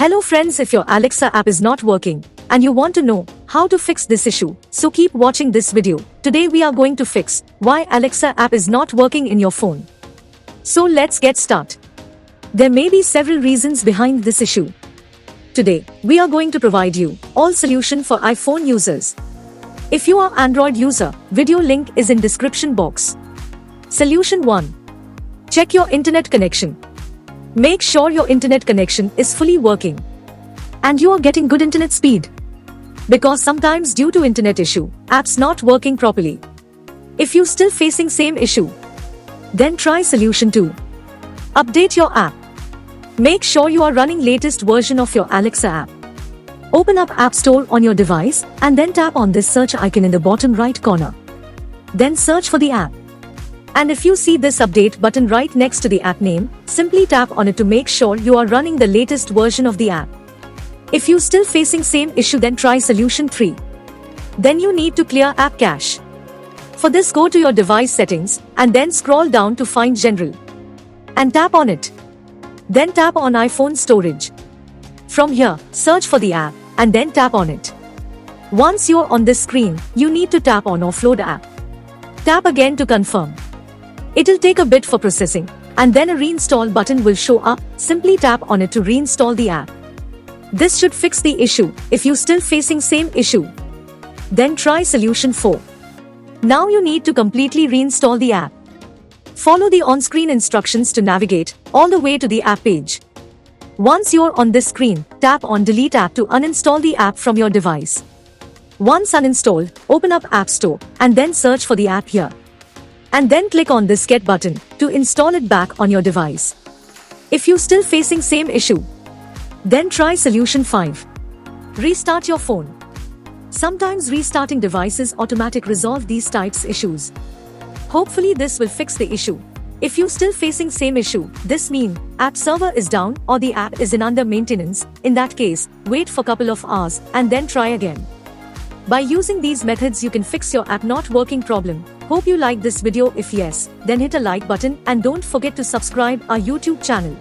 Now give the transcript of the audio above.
Hello friends, if your Alexa app is not working and you want to know how to fix this issue, so keep watching this video. Today we are going to fix why Alexa app is not working in your phone. So let's get started. There may be several reasons behind this issue. Today, we are going to provide you all solution for iPhone users. If you are Android user, video link is in description box. Solution 1. Check your internet connection. Make sure your internet connection is fully working and you are getting good internet speed. Because sometimes due to internet issue, apps not working properly. If you still facing same issue, then try solution 2. Update your app. Make sure you are running latest version of your Alexa app. Open up App Store on your device and then tap on this search icon in the bottom right corner. Then search for the app. And if you see this update button right next to the app name, simply tap on it to make sure you are running the latest version of the app. If you still facing same issue, then try solution 3. Then you need to clear app cache. For this, go to your device settings and then scroll down to find general and tap on it. Then tap on iPhone storage. From here, search for the app and then tap on it. Once you're on this screen, you need to tap on offload app. Tap again to confirm. It'll take a bit for processing, and then a reinstall button will show up. Simply tap on it to reinstall the app. This should fix the issue. If you still facing same issue, then try solution 4. Now you need to completely reinstall the app. Follow the on-screen instructions to navigate all the way to the app page. Once you're on this screen, tap on delete app to uninstall the app from your device. Once uninstalled, open up App Store and then search for the app here. And then click on this get button to install it back on your device. If you still facing same issue, then try solution 5. Restart your phone. Sometimes restarting devices automatically resolve these types issues. Hopefully this will fix the issue. If you still facing same issue, this means app server is down or the app is in under maintenance. In that case, wait for couple of hours and then try again. By using these methods, you can fix your app not working problem. Hope you like this video. If yes, then hit a like button and don't forget to subscribe our YouTube channel.